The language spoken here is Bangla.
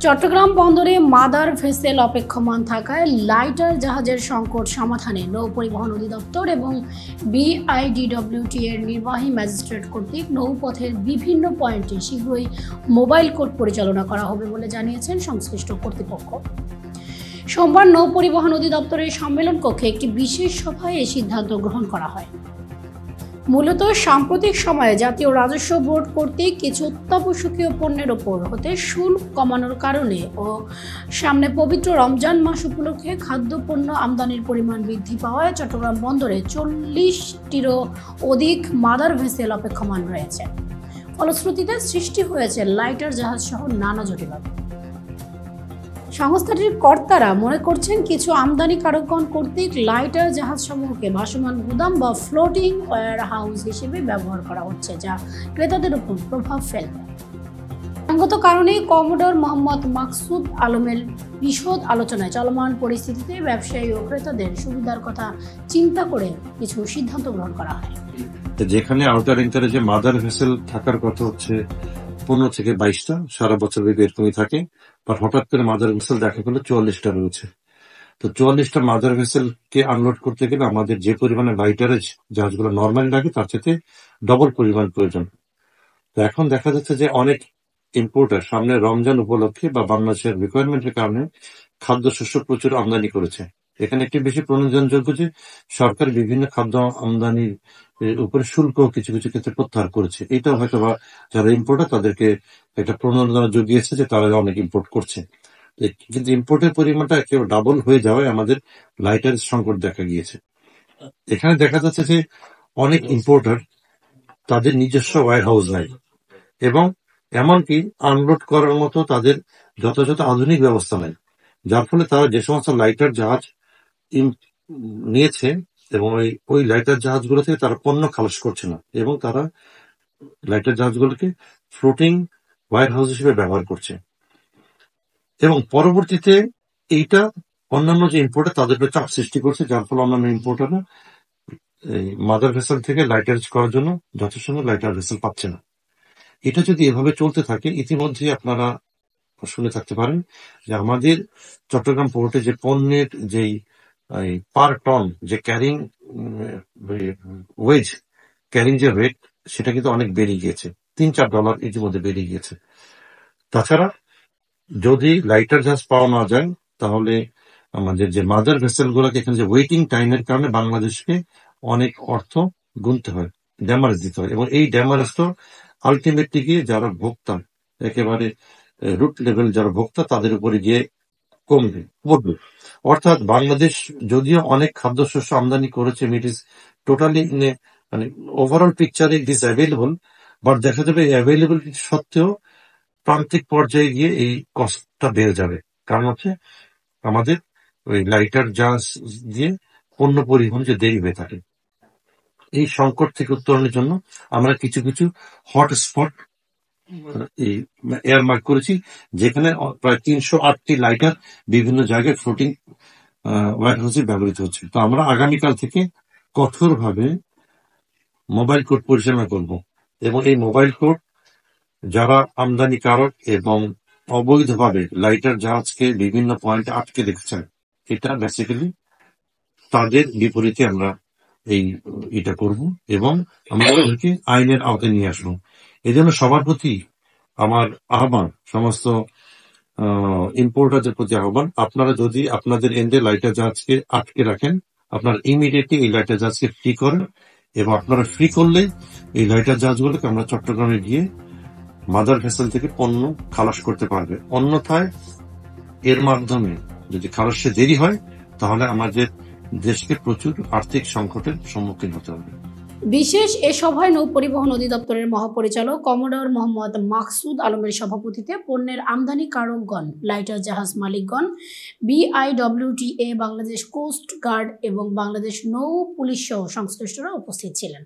চট্টগ্রাম বন্দরে মাদার ভেসেল অপেক্ষমান থাকায় লাইটার জাহাজের সংকট সমাধানে নৌ পরিবহন অধিদপ্তর এবং বিআইডিডব্লিউটি এর নির্বাহী ম্যাজিস্ট্রেট কর্তৃক নৌপথের বিভিন্ন পয়েন্টে শীঘ্রই মোবাইল কোর্ট পরিচালনা করা হবে বলে জানিয়েছেন সংশ্লিষ্ট কর্তৃপক্ষ। সোমবার নৌ পরিবহন অধিদপ্তরের সম্মেলন কক্ষে একটি বিশেষ সভায় এই সিদ্ধান্ত গ্রহণ করা হয়। মূলত সাম্প্রতিক সময়ে জাতীয় রাজস্ব বোর্ড কর্তৃক কিছু অত্যাবশ্যকীয় পণ্যের ওপর হতে শুল্ক কমানোর কারণে ও সামনে পবিত্র রমজান মাস উপলক্ষে খাদ্যপণ্য আমদানির পরিমাণ বৃদ্ধি পাওয়ায় চট্টগ্রাম বন্দরে 40টিরও অধিক মাদার ভেসেল অপেক্ষমান রয়েছে। ফলশ্রুতিতে সৃষ্টি হয়েছে লাইটার জাহাজ সহ নানা জটিলতা। সংস্থাটির কর্তারা মনে করছেন কিছু আমদানিকারকগণ কর্তৃক লাইটার জাহাজসমূহকে ভাসমান গুদাম বা ফ্লোটিং ওয়্যার হাউস হিসেবে ব্যবহার করা হচ্ছে, যা ক্রেতাদের উপর প্রভাব ফেলবে। সঙ্গত কারণে কমোডর মোহাম্মদ মাকসুদ আলমের বিশদ আলোচনায় চলমান পরিস্থিতিতে ব্যবসায়ী ও ক্রেতাদের সুবিধার কথা চিন্তা করে কিছু সিদ্ধান্ত গ্রহণ করা হয়। যেখানে আউটার ইন্টারে যে মাদার ভেসেল থাকার কথা হচ্ছে 15 থেকে 22টা, সারা বছর এরকমই থাকে, আর হঠাৎ করে মাদার ভেসেল দেখা গেল 44টা রয়েছে। তো 44টা মাদার ভেসেল কে আনলোড করতে গেলে আমাদের যে পরিমাণে লাইটারেজ জাহাজগুলো নর্মাল লাগে তার সাথে ডবল পরিমাণ প্রয়োজন। তো এখন দেখা যাচ্ছে যে অনেক ইম্পোর্টার সামনে রমজান উপলক্ষে বা বাংলাদেশের রিকোয়ারমেন্টের কারণে খাদ্যশস্য প্রচুর আমদানি করেছে। এখানে একটি বেশি প্রণোদনযোগ্য যে সরকার বিভিন্ন খাদ্য আমদানির উপরে শুল্ক কিছু কিছু ক্ষেত্রে প্রত্যাহার করেছে। এটাও হয়তো বা যারা ইম্পোর্টার তাদেরকে একটা প্রণোদনা জুগিয়েছে যে তারা অনেক ইম্পোর্ট করছে। কিন্তু ইম্পোর্টের পরিমাণটা একেবারে ডাবল হয়ে যাওয়ায় আমাদের লাইটার সংকট দেখা গিয়েছে। এখানে দেখা যাচ্ছে যে অনেক ইম্পোর্টার তাদের নিজস্ব ওয়্যার হাউস নাই এবং এমনকি আনলোড করার মতো তাদের যথাযথ আধুনিক ব্যবস্থা নাই, যার ফলে তারা যে সমস্ত লাইটার জাহাজ নিয়েছে এবং ওই লাইটার জাহাজগুলো থেকে তারা পণ্য খালাস করছে না এবং তারা লাইটার জাহাজগুলোকে ফ্লোটিং ওয়্যার হাউস হিসেবে ব্যবহার করছে। এবং পরবর্তীতে এইটা অন্যান্য যে ইম্পোর্টার তাদের উপর চাপ সৃষ্টি করছে, যার ফলে অন্যান্য ইম্পোর্টাররা এই মাদার ভেসেল থেকে লাইটারেজ করার জন্য যথেষ্ট লাইটার ভেসেল পাচ্ছে না। এটা যদি এভাবে চলতে থাকে, ইতিমধ্যে আপনারা শুনে থাকতে পারেন যে আমাদের চট্টগ্রাম পোর্টে যে পণ্যের যেই পার টন যে ক্যারিং ওয়েজ ক্যারিং যে রেট সেটা কিন্তু অনেক বেড়ে গিয়েছে, $3-4 ইতিমধ্যে বেড়ে গিয়েছে। তাছাড়া যদি লাইটার জাহাজ পাওয়া না যায় তাহলে আমাদের যে মাদার ভেসেল গুলোকে এখানে যে ওয়েটিং টাইমের কারণে বাংলাদেশকে অনেক অর্থ গুনতে হয়, ড্যামারেজ দিতে হয়, এবং এই ড্যামারেজ তো আলটিমেটলি গিয়ে যারা ভোক্তা একেবারে রুট লেভেল যারা ভোক্তা তাদের উপরে গিয়ে পড়বে। অর্থাৎ বাংলাদেশ যদিও অনেক খাদ্যশস্য আমদানি করেছে, ইট ইজ টোটালি মানে ওভারঅল পিকচারে ইট ইজ অ্যাভেলেবল, বাট দেখা যাবে অ্যাভেলেবল সত্ত্বেও প্রান্তিক পর্যায়ে গিয়ে এই কস্টটা বেড়ে যাবে। কারণ হচ্ছে আমাদের ওই লাইটার জাহাজ দিয়ে পণ্য পরিবহন যে দেরি হয়ে থাকে। এই সংকট থেকে উত্তরণের জন্য আমরা কিছু কিছু হটস্পট এই এয়ারমার্ক করেছি, যেখানে প্রায় 308টি লাইটার বিভিন্ন জায়গায় ফ্লোটিং ওয়্যার হাউসে ব্যবহৃত হচ্ছে। তো আমরা আগামীকাল থেকে কঠোরভাবে মোবাইল কোর্ট পরিচালনা করব এবং এই মোবাইল কোর্ট যারা আমদানিকারক এবং অবৈধভাবে লাইটার জাহাজকে বিভিন্ন পয়েন্টে আটকে রেখেছেন, এটা বেসিক্যালি তাদের বিপরীতে আমরা এটা করব এবং আমরা তাদেরকে আইনের আওতায় নিয়ে আসবো। এই জন্য সবার প্রতি আমার আহ্বান, সমস্ত ইম্পোর্টারদের প্রতি আহ্বান, আপনারা যদি আপনাদের এন্ডে লাইটার জাহাজকে আটকে রাখেন, আপনারা ইমিডিয়েটলি এই লাইটার জাহাজকে ফ্রি করেন এবং আপনারা ফ্রি করলে এই লাইটার জাহাজগুলোকে আমরা চট্টগ্রামে গিয়ে মাদার ভেসেল থেকে পণ্য খালাস করতে পারবে। অন্যথায় এর মাধ্যমে যদি খালাসে দেরি হয় তাহলে আমাদের দেশকে প্রচুর আর্থিক সংকটের সম্মুখীন হতে হবে। বিশেষ এ সভায় নৌ পরিবহন অধিদপ্তরের মহাপরিচালক কমোডর মোহাম্মদ মাকসুদ আলমের সভাপতিত্বে পণ্যের আমদানিকারকগণ, লাইটার জাহাজ মালিকগণ, বিআইডব্লিউটিএ, বাংলাদেশ কোস্ট গার্ড এবং বাংলাদেশ নৌ পুলিশ সহ সংশ্লিষ্টরা উপস্থিত ছিলেন।